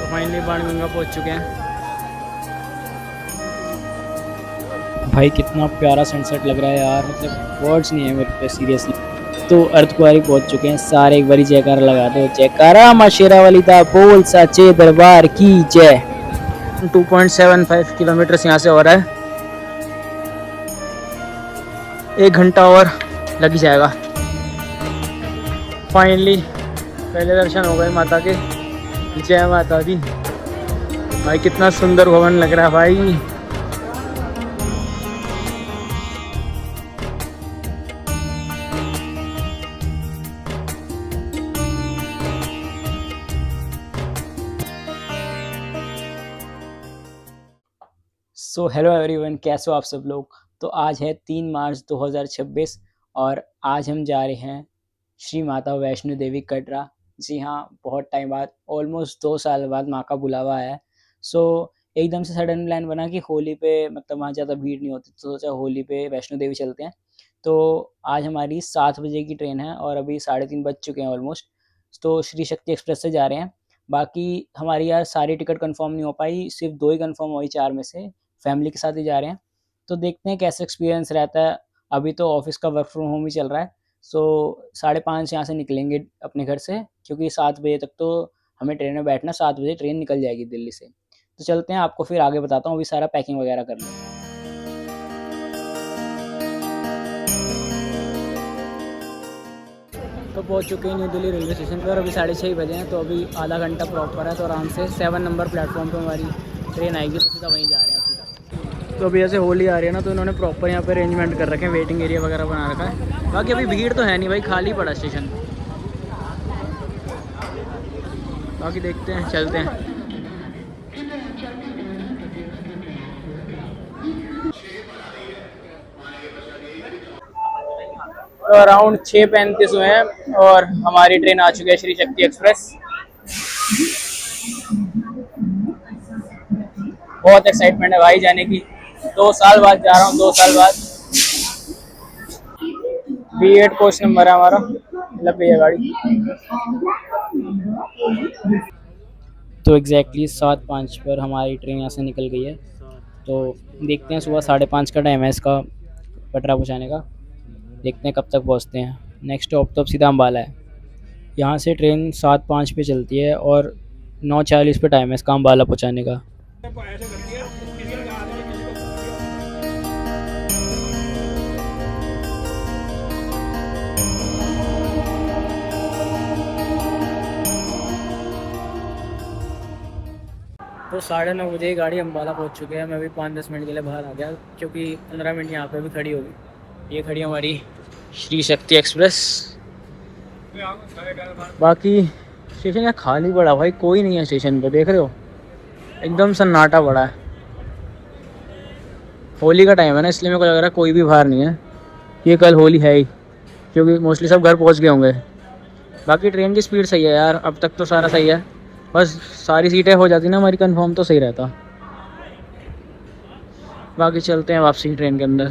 तो फाइनली बाणगंगा पहुंच चुके हैं। भाई कितना प्यारा सनसेट लग रहा है यार, मतलब वर्ड्स नहीं है मेरे पे सीरियसली। तो अर्धकुंवारी पहुंच चुके हैं सारे, एक बारी जयकारा लगा दो, जयकारा मां शेरा वाली दा बोल साचे दरबार की जय। 2.75 किलोमीटर यहाँ से हो रहा है, 1 घंटा और लग ही जाएगा। फाइनली पहले दर्शन हो गए माता के। जय माता दी। भाई कितना सुंदर भवन लग रहा है भाई। सो हेलो एवरीवन, कैसे हो आप सब लोग। तो आज है 3 मार्च 2026 और आज हम जा रहे हैं श्री माता वैष्णो देवी कटरा। जी हाँ, बहुत टाइम बाद, ऑलमोस्ट 2 साल बाद माँ का बुलावा है। सो एकदम से सडन प्लान बना कि होली पे, मतलब वहाँ ज़्यादा भीड़ नहीं होती, तो सोचा होली पे वैष्णो देवी चलते हैं। तो आज हमारी 7 बजे की ट्रेन है और अभी 3:30 बज चुके हैं ऑलमोस्ट। तो श्री शक्ति एक्सप्रेस से जा रहे हैं। बाकी हमारी यार सारी टिकट कंफर्म नहीं हो पाई, सिर्फ 2 ही कंफर्म हुई 4 में से। फैमिली के साथ ही जा रहे हैं, तो देखते हैं कैसा एक्सपीरियंस रहता है। अभी तो ऑफिस का वर्क फ्रॉम होम ही चल रहा है। सो 5:30 यहाँ से निकलेंगे अपने घर से, क्योंकि 7 बजे तक तो हमें ट्रेन में बैठना, 7 बजे ट्रेन निकल जाएगी दिल्ली से। तो चलते हैं, आपको फिर आगे बताता हूँ, अभी सारा पैकिंग वगैरह कर लें। तो पहुँच चुके हैं न्यू दिल्ली रेलवे स्टेशन पर, अभी 6:30 बजे हैं। तो अभी आधा घंटा प्रॉपर है, तो आराम से 7 नंबर प्लेटफॉर्म पर हमारी ट्रेन आएगी, तो सीधा वहीं जा रहे हैं सीधा। तो अभी ऐसे होली आ रही है ना, तो इन्होंने प्रॉपर यहाँ पे अरेंजमेंट कर रखे हैं, वेटिंग एरिया वगैरह बना रखा है। बाकी अभी भीड़ तो है नहीं भाई, खाली पड़ा स्टेशन। बाकी देखते हैं, चलते हैं। तो अराउंड 6:35 हुए हैं और हमारी ट्रेन आ चुकी है, श्री शक्ति एक्सप्रेस। बहुत एक्साइटमेंट है भाई जाने की। 2 साल बाद जा रहा हूँ, 2 साल बाद। B8 कोच नंबर है हमारा, लग गई है गाड़ी। तो एग्जैक्टली 7:05 पर हमारी ट्रेन यहाँ से निकल गई है। तो देखते हैं, सुबह 5:30 का टाइम है इसका कटरा पहुँचाने का। देखते हैं कब तक पहुँचते हैं। नेक्स्ट स्टॉप तो अब सीधा अम्बाला है। यहाँ से ट्रेन 7:05 पे चलती है और 9:40 पे टाइम है इसका अम्बाला पहुँचाने का। तो 9:30 बजे गाड़ी अम्बाला पहुँच चुके हैं। मैं अभी 5-10 मिनट के लिए बाहर आ गया, क्योंकि 15 मिनट यहाँ पे भी खड़ी होगी। ये खड़ी हमारी श्री शक्ति एक्सप्रेस। बाकी स्टेशन यहाँ खाली पड़ा भाई, कोई नहीं है स्टेशन पे, देख रहे हो एकदम सन्नाटा पड़ा है। होली का टाइम है ना, इसलिए मेरे को लग रहा है कोई भी बाहर नहीं है। ये कल होली है ही, क्योंकि मोस्टली सब घर पहुँच गए होंगे। बाकी ट्रेन की स्पीड सही है यार, अब तक तो सारा सही है। बस सारी सीटें हो जाती ना हमारी कंफर्म, तो सही रहता। बाकी चलते हैं वापसी ट्रेन के अंदर।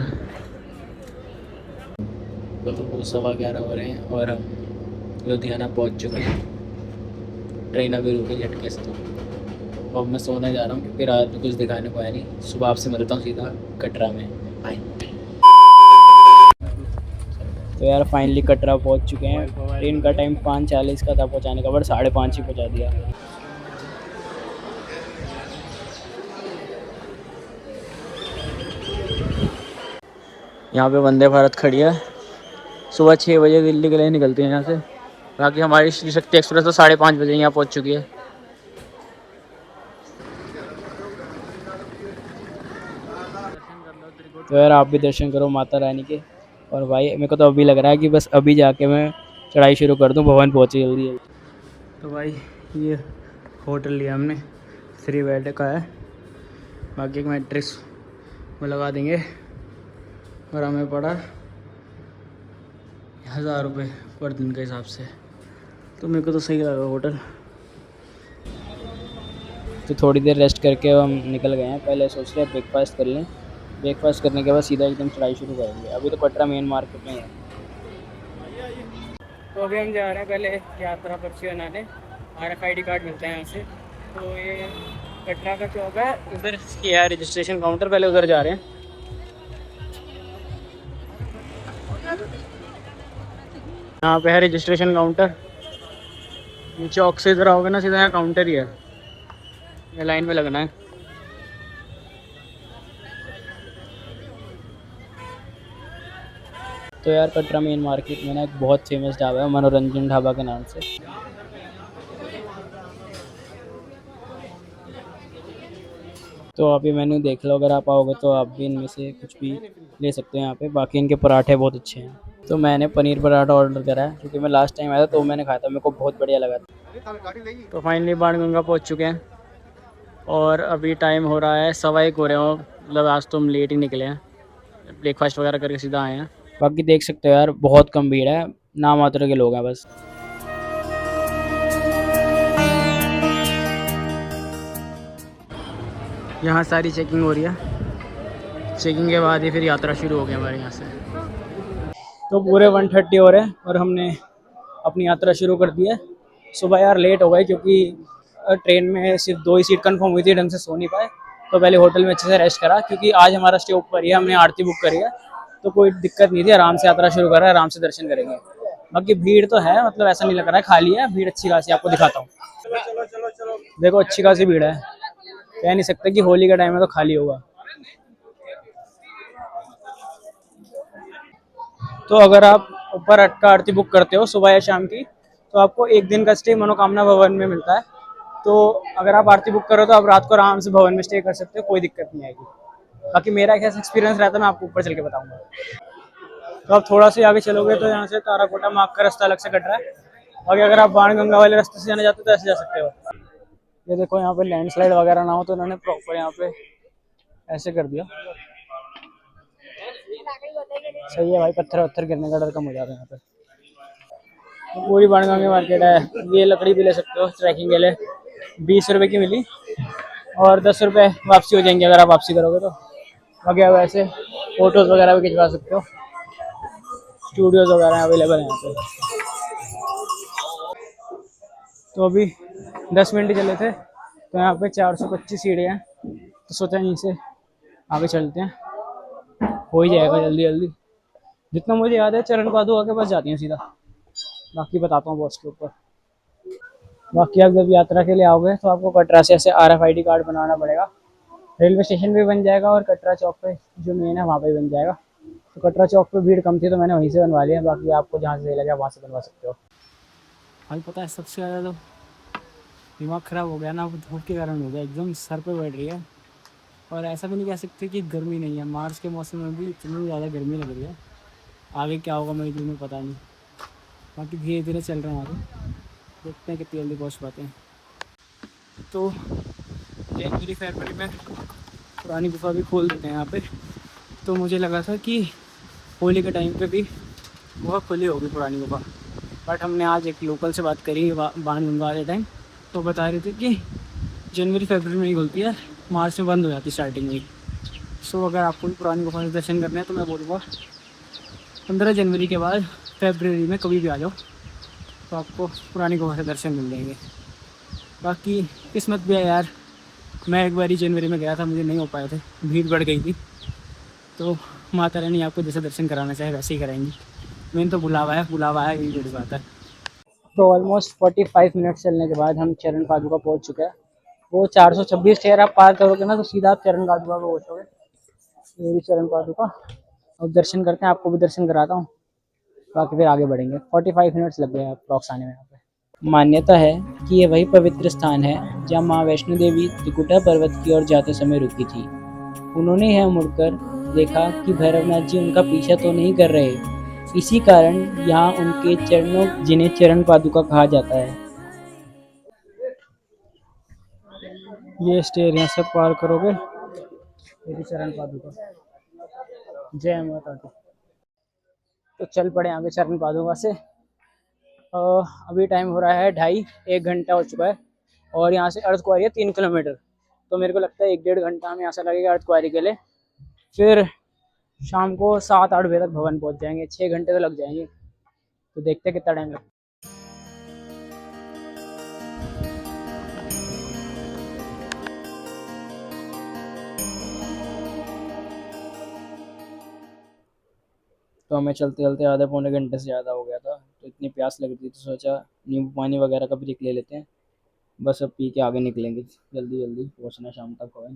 तो 11:15 हो रहे हैं और हम लुधियाना पहुंच चुके हैं। ट्रेन अभी रुकी झटके से। तो अब मैं सोने जा रहा हूँ, क्योंकि रात में कुछ दिखाने को है नहीं। सुबह आपसे मिलता हूँ सीधा कटरा में। बाय। तो यार फाइनली कटरा पहुंच चुके हैं। ट्रेन का टाइम 5:40 का था पहुंचाने का, बट 5:30 ही पहुंचा दिया। यहाँ पे वंदे भारत खड़ी है। सुबह 6 बजे दिल्ली के लिए निकलती है यहाँ से। बाकी हमारी श्री शक्ति एक्सप्रेस तो 5:30 बजे यहाँ पहुँच चुकी है। तो यार आप भी दर्शन करो माता रानी के। और भाई मेरे को तो अभी लग रहा है कि बस अभी जाके मैं चढ़ाई शुरू कर दूँ, भवन पहुँचे जल्दी जल्दी। तो भाई ये होटल लिया हमने, 3 बेड का है। बाकी एक मैट्रिक्स वो लगा देंगे। और हमें पड़ा 1000 रुपये पर दिन के हिसाब से। तो मेरे को तो सही लगा होटल। तो थोड़ी देर रेस्ट करके हम निकल गए हैं। पहले सोच रहे ब्रेकफास्ट कर लें, ब्रेकफास्ट करने के बाद सीधा एकदम चढ़ाई शुरू करेंगे। अभी तो कटरा मेन मार्केट में है। तो अभी हम जा रहे हैं पहले यात्रा पर्ची बनाने। RFID कार्ड मिलता है यहाँ से, तो ये कटरा का चौक है, उधर किया है रजिस्ट्रेशन काउंटर, पहले उधर जा रहे हैं। यहाँ पे है रजिस्ट्रेशन काउंटर। ये चौक से इधर आओगे ना, सीधा यहाँ काउंटर ही है, ये लाइन में लगना है। तो यार कटरा मेन मार्केट में ना एक बहुत फेमस ढाबा है, मनोरंजन ढाबा के नाम से। तो आप ये मेन्यू देख लो, अगर आप आओगे तो आप भी इनमें से कुछ भी ले सकते हो यहाँ पे। बाकी इनके पराठे बहुत अच्छे हैं। तो मैंने पनीर पराठा ऑर्डर करा है, क्योंकि मैं लास्ट टाइम आया था तो मैंने खाया था, मेरे को बहुत बढ़िया लगा था। तो फाइनली बाणगंगा पहुँच चुके हैं और अभी टाइम हो रहा है 1:15 हो रहे हो। मतलब आज तो हम लेट ही निकले हैं, ब्रेकफास्ट वगैरह करके सीधा आए हैं। बाकी देख सकते हो यार, बहुत कम भीड़ है, नाम मात्र के लोग हैं बस। यहाँ सारी चेकिंग हो रही है, चेकिंग के बाद ही फिर यात्रा शुरू हो गई हमारे यहाँ से। तो पूरे 1:30 हो रहे हैं और हमने अपनी यात्रा शुरू कर दी है। सुबह यार लेट हो गए, क्योंकि ट्रेन में सिर्फ 2 ही सीट कंफर्म हुई थी, ढंग से सो नहीं पाए। तो पहले होटल में अच्छे से रेस्ट करा, क्योंकि आज हमारा स्टे ऊपर ही है, हमने आरती बुक करी है, तो कोई दिक्कत नहीं थी, आराम से यात्रा शुरू करा, आराम से दर्शन करेंगे। बाकी भीड़ तो है, मतलब ऐसा नहीं लग रहा है खाली है, भीड़ अच्छी खासी, आपको दिखाता हूँ। देखो अच्छी खासी भीड़ है, कह नहीं सकते कि होली का टाइम है तो खाली होगा। तो अगर आप ऊपर अटका आरती बुक करते हो सुबह या शाम की, तो आपको एक दिन का स्टे मनोकामना भवन में मिलता है। तो अगर आप आरती बुक करो तो आप रात को आराम से भवन में स्टे कर सकते हो, कोई दिक्कत नहीं आएगी। बाकी मेरा कैसा एक्सपीरियंस रहता है मैं आपको ऊपर चल के बताऊंगा। तो आप थोड़ा सा आगे चलोगे तो यहाँ से ताराकोटा मार्ग का रास्ता अलग से कट रहा है। बाकी अगर आप बाणगंगा वाले रास्ते से जाना चाहते हो तो ऐसे जा सकते हो। ये देखो यहाँ पे लैंडस्लाइड वगैरह ना हो, तो उन्होंने प्रॉपर यहाँ पे ऐसे कर दिया। सही है भाई, पत्थर वत्थर गिरने का डर कम हो जाता है यहाँ पे। तो पूरी बाणगंगा मार्केट है। ये लकड़ी भी ले सकते हो ट्रैकिंग के लिए, 20 रुपए की मिली, और 10 रुपए वापसी हो जाएंगे अगर आप वापसी करोगे तो। बाकी आप ऐसे फोटोज वगैरह भी खिंचवा सकते हो, स्टूडियोज वगैरह अवेलेबल हैं यहाँ पे। तो अभी 10 मिनट ही चले थे, तो यहाँ पे 425 सीढ़ियाँ हैं, तो सोचा यहीं से आगे चलते हैं, हो ही जाएगा जल्दी जल्दी। जितना मुझे याद है चरण पादुका के पास जाती हैं सीधा, बाकी बताता हूँ बॉस के ऊपर। बाकी आप जब यात्रा के लिए आओगे तो आपको कटरा से ऐसे RFID कार्ड बनाना पड़ेगा। रेलवे स्टेशन भी बन जाएगा और कटरा चौक पे जो मेन है वहाँ पे बन जाएगा। तो कटरा चौक पे भीड़ कम थी तो मैंने वहीं से बनवा लिया, बाकी आपको जहाँ से सही लगे वहाँ से बनवा सकते हो। भाई पता है सबसे ज़्यादा तो दिमाग ख़राब हो गया ना, वो धूप के कारण हो गया, एकदम सर पे बैठ रही है। और ऐसा भी नहीं कह सकते कि गर्मी नहीं है, मार्च के मौसम में भी इतनी ज़्यादा गर्मी लग रही है। आगे क्या होगा मई जून में पता नहीं। बाकी धीरे धीरे चल रहे हैं आगे, देखते हैं कितनी जल्दी पहुँच पाते हैं। तो जनवरी फरवरी में पुरानी गुफा भी खोल देते हैं यहाँ पे। तो मुझे लगा था कि होली के टाइम पे भी गुफा खुली होगी पुरानी गुफा, बट हमने आज एक लोकल से बात करी बाणगंगा वाले टाइम, तो बता रहे थे कि जनवरी फरवरी में ही खुलती है, मार्च में बंद हो जाती है स्टार्टिंग में। सो अगर आपको भी पुरानी गुफा से दर्शन करने हैं तो मैं बोलूँगा 15 जनवरी के बाद फरवरी में कभी भी आ जाओ, तो आपको पुरानी गुफा से दर्शन मिल जाएंगे। बाकी किस्मत भी है यार, मैं एक बार ही जनवरी में गया था, मुझे नहीं हो पाए थे, भीड़ बढ़ गई थी। तो माता रानी आपको जैसे दर्शन कराना चाहे वैसे ही कराएंगी। मेन तो बुलावा है, यही बड़ी बात है। तो ऑलमोस्ट 45 मिनट चलने के बाद हम चरण पादुका पहुंच चुके हैं। वो 426 स्टेयर आप पार करोगे ना तो सीधा आप चरण पादुका को पहुँचोगे। मेरी चरण पादुका, अब दर्शन करते हैं, आपको भी दर्शन कराता हूँ, बाकी फिर आगे बढ़ेंगे। 45 मिनट्स लग गए अप्रॉक्स आने में यहाँ पे। मान्यता है कि ये वही पवित्र स्थान है जहाँ माँ वैष्णो देवी त्रिकुटा पर्वत की ओर जाते समय रुकी थी। उन्होंने यह मुड़कर देखा कि भैरवनाथ जी उनका पीछा तो नहीं कर रहे, इसी कारण यहाँ उनके चरणों, जिन्हें चरण पादुका कहा जाता है। ये स्टेयर यहाँ से पार करोगे, मेरी चरण पादुका। जय माता दी। तो चल पड़े आगे चरण पादुका से। अभी टाइम हो रहा है 2:30, 1 घंटा हो चुका है, और यहाँ से अर्धकुंवारी है 3 किलोमीटर। तो मेरे को लगता है 1-1.5 घंटा हमें यहाँ से लगेगा अर्धकुंवारी के लिए। फिर शाम को 7-8 बजे तक भवन पहुँच जाएंगे, 6 घंटे तो लग जाएंगे। तो देखते हैं कितना टाइम लगता है। तो हमें चलते चलते आधे पौने घंटे से ज़्यादा हो गया था, तो इतनी प्यास लग रही थी तो सोचा नींबू पानी वगैरह का ब्रेक ले लेते हैं। बस अब पी के आगे निकलेंगे, जल्दी जल्दी पहुंचना शाम तक होगा।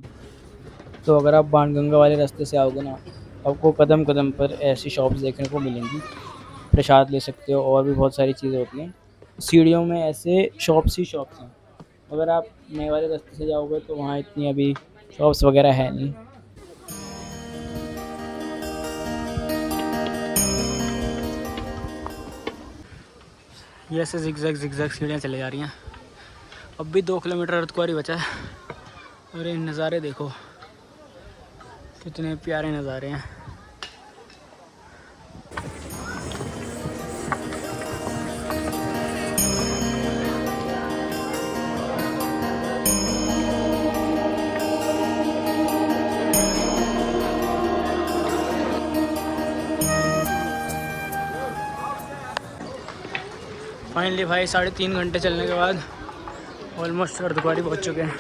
तो अगर आप बाणगंगा वाले रास्ते से आओगे ना, आपको कदम कदम पर ऐसी शॉप्स देखने को मिलेंगी। प्रसाद ले सकते हो और भी बहुत सारी चीज़ें होती हैं। सीढ़ियों में ऐसे शॉप्स ही शॉप्स हैं। अगर आप नए वाले रास्ते से जाओगे तो वहाँ इतनी अभी शॉप्स वगैरह है नहीं। ये ऐसे जिगजैग जिगजैग सीढ़ियाँ चले जा रही हैं। अब भी 2 किलोमीटर अर्धकुंवारी बचा है और ये नज़ारे देखो, कितने प्यारे नज़ारे हैं। फाइनली भाई 3.5 घंटे चलने के बाद ऑलमोस्ट अर्धकुंवारी पहुँच चुके हैं।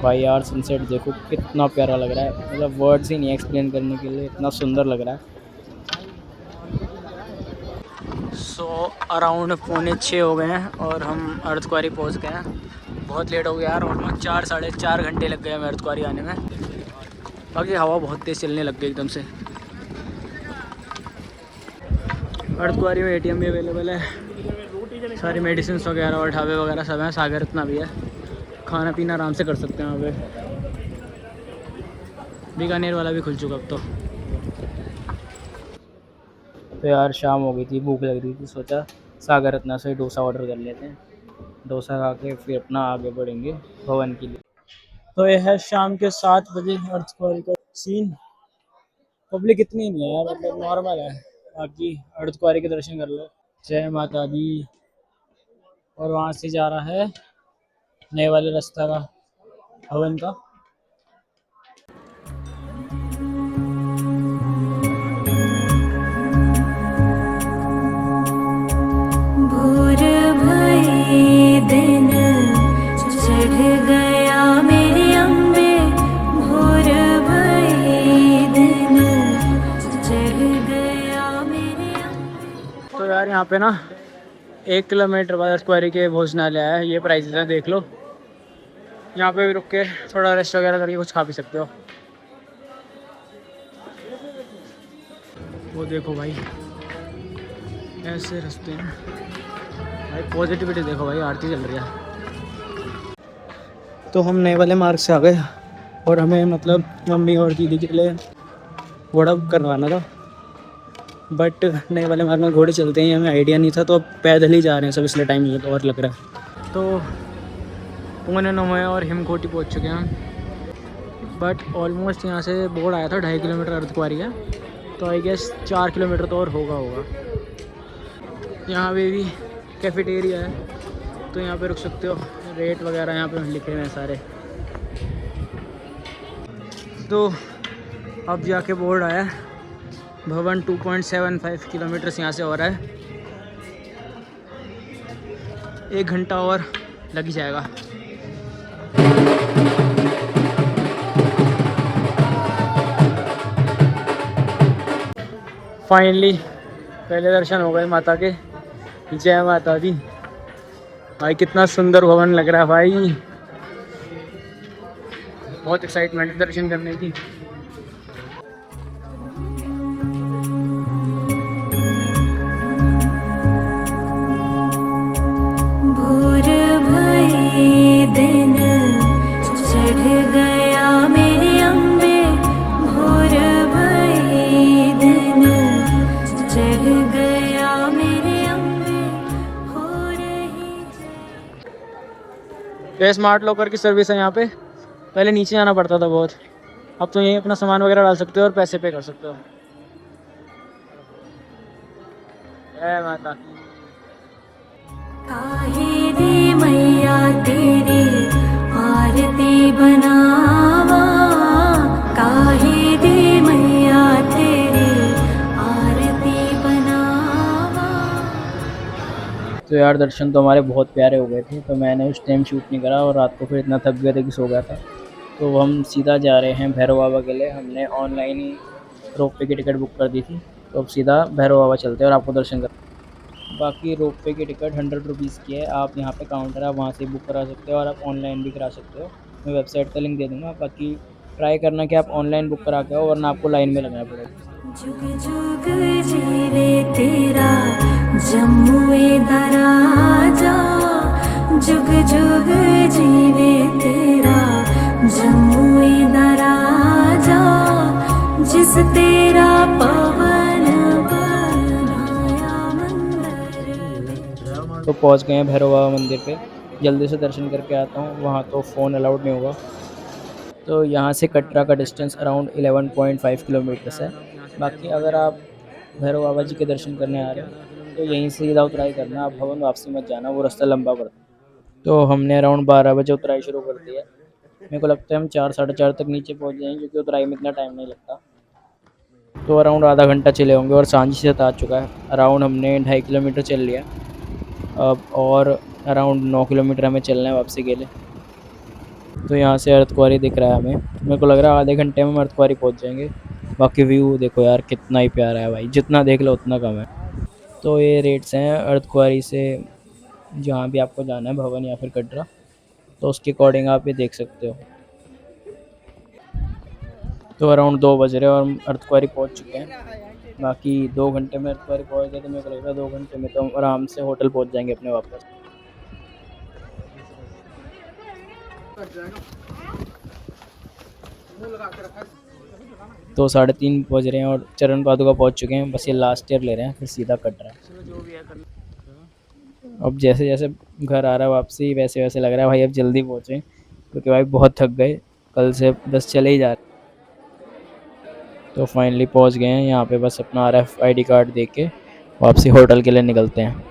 भाई यार सनसेट देखो कितना प्यारा लग रहा है, मतलब वर्ड्स ही नहीं एक्सप्लेन करने के लिए, इतना सुंदर लग रहा है। अराउंड 5:45 हो गए हैं और हम अर्धकुंवारी पहुँच गए हैं। बहुत लेट हो गया यार, ऑलमोस्ट 4-4.5 घंटे लग गए हमें अर्धकुंवारी आने में। बाकी हवा बहुत तेज़ चलने लग गई एकदम से। अर्धकुंवारी में ATM भी अवेलेबल है, सारी मेडिसिन वगैरह और ढाबे वगैरह सब हैं। सागर इतना भी है, खाना पीना आराम से कर सकते हैं वहाँ पे। बीकानेर वाला भी खुल चुका अब तो यार शाम हो गई थी, भूख लग रही थी, सोचा सागर रत्ना से डोसा ऑर्डर कर लेते हैं। डोसा खा के फिर अपना आगे बढ़ेंगे भवन के लिए। तो यह है शाम के 7 बजे अर्धकुंवारी का सीन। पब्लिक इतनी नहीं है यार, मतलब नॉर्मल है। बाकी अर्धकुंवारी के दर्शन कर लो, जय माता दी। और वहाँ से जा रहा है नए वाले रास्ता का भवन का। भोर भई दिन चढ़ गया मेरे अम्बे, भोर भई दिन चढ़ गया मेरे अम्बे। तो यार यहाँ पे ना 1 किलोमीटर बाद अर्धकुंवारी के भोजनालय है। ये प्राइसेस हैं देख लो। यहाँ पे भी रुक के थोड़ा रेस्ट वगैरह करके कुछ खा भी सकते हो। वो देखो भाई ऐसे रास्ते हैं भाई। पॉजिटिविटी देखो भाई, आरती चल रही है। तो हम नए वाले मार्ग से आ गए और हमें मतलब मम्मी और दीदी के लिए घोड़ा करवाना था, बट नए वाले मार्ग में घोड़े चलते हैं हमें आइडिया नहीं था, तो अब पैदल ही जा रहे हैं सब, इसलिए टाइम और लग रहा है। तो 8:45 और हिमकोटी पहुँच चुके हैं हम। बट ऑलमोस्ट यहाँ से बोर्ड आया था 2.5 किलोमीटर अर्धकुंवारी है, तो आई गेस 4 किलोमीटर तो और होगा। यहाँ पे भी कैफेटेरिया है, तो यहाँ पे रुक सकते हो। रेट वगैरह यहाँ पे लिखे हुए हैं सारे। तो अब जाके बोर्ड आया, भवन 2.75 किलोमीटर यहाँ से हो रहा है। 1 घंटा और लग ही जाएगा। फाइनली पहले दर्शन हो गए माता के। जय माता दी। भाई कितना सुंदर भवन लग रहा है भाई, बहुत एक्साइटमेंट दर्शन करने की। भोर भई दिन चढ़ गया मेरे अम्बे, भोर भई दिन चढ़ गया मेरे अम्बे, हो रही। ये स्मार्ट लॉकर की सर्विस है यहाँ पे। पहले नीचे जाना पड़ता था बहुत, अब तो यहीं अपना सामान वगैरह डाल सकते हो और पैसे पे कर सकते हो। जय माता। काहे दी मैया तेरी आरती बनावा, काहे दी मैया तेरी आरती बनावा। तो यार दर्शन तो हमारे बहुत प्यारे हो गए थे, तो मैंने उस टाइम शूट नहीं करा और रात को फिर इतना थक गए थे कि सो गया था। तो हम सीधा जा रहे हैं भैरव बाबा के लिए। हमने ऑनलाइन ही रोपवे की टिकट बुक कर दी थी, तो अब सीधा भैरव बाबा चलते हैं और आपको दर्शन कर। बाकी रोपवे की टिकट 100 रुपीज़ की है। आप यहाँ पे काउंटर है, आप वहाँ से बुक करा सकते हो और आप ऑनलाइन भी करा सकते हो। मैं वेबसाइट का लिंक दे दूँगा। बाकी ट्राई करना कि आप ऑनलाइन बुक करा के आओ, वरना आपको लाइन में लगना पड़ेगा। जुग जुग जीवे तेरा जम्मुए दराजा, जुग जुग जीवे तेरा जम्मुए दराजा, जिस तेरा पवन बनाया मंदिर। तो पहुँच गए हैं भैरव बाबा मंदिर पे। जल्दी से दर्शन करके आता हूँ, वहाँ तो फ़ोन अलाउड नहीं होगा। तो यहाँ से कटरा का डिस्टेंस अराउंड 11.5 किलोमीटर्स है। बाकी अगर आप भैरव बाबा जी के दर्शन करने आ रहे हो तो यहीं से सीधा उतराई करना, आप भवन वापसी मत जाना, वो रास्ता लंबा पड़ता है। तो हमने अराउंड 12 बजे उतराई शुरू कर दी है। मेरे को लगता है हम 4 साढ़े 4 तक नीचे पहुँच जाएंगे, क्योंकि उतराई में इतना टाइम नहीं लगता। तो अराउंड आधा घंटा चले होंगे और सांझी से आ चुका है। अराउंड हमने 2.5 किलोमीटर चल लिया। अब और अराउंड 9 किलोमीटर हमें चलना है वापसी के लिए। तो यहाँ से अर्धकुंवारी दिख रहा है हमें। मेरे को लग रहा है आधे घंटे में हम अर्धकुंवारी पहुँच जाएंगे। बाकी व्यू देखो यार, कितना ही प्यारा है भाई, जितना देख लो उतना कम है। तो ये रेट्स हैं अर्धकुंवारी से जहाँ भी आपको जाना है, भवन या फिर कटरा, तो उसके अकॉर्डिंग आप ये देख सकते हो। तो अराउंड 2 बज रहे हैं और हम अर्धकुंवारी पहुँच चुके हैं। बाकी 2 घंटे में अर्धकुंवारी पहुँच गए, तो मेरे को लग रहा है 2 घंटे में तो हम आराम से होटल पहुँच जाएंगे अपने वापस। तो 3:30 बज रहे हैं और चरण पादुका पहुँच चुके हैं। बस ये लास्ट ईयर ले रहे हैं, फिर सीधा कट रहा है। अब जैसे जैसे घर आ रहा है वापसी, वैसे वैसे लग रहा है भाई अब जल्दी पहुँचे, क्योंकि भाई बहुत थक गए, कल से बस चले ही जा रहे। तो फाइनली पहुँच गए हैं यहाँ पे। बस अपना RFID कार्ड दे के वापसी होटल के लिए निकलते हैं।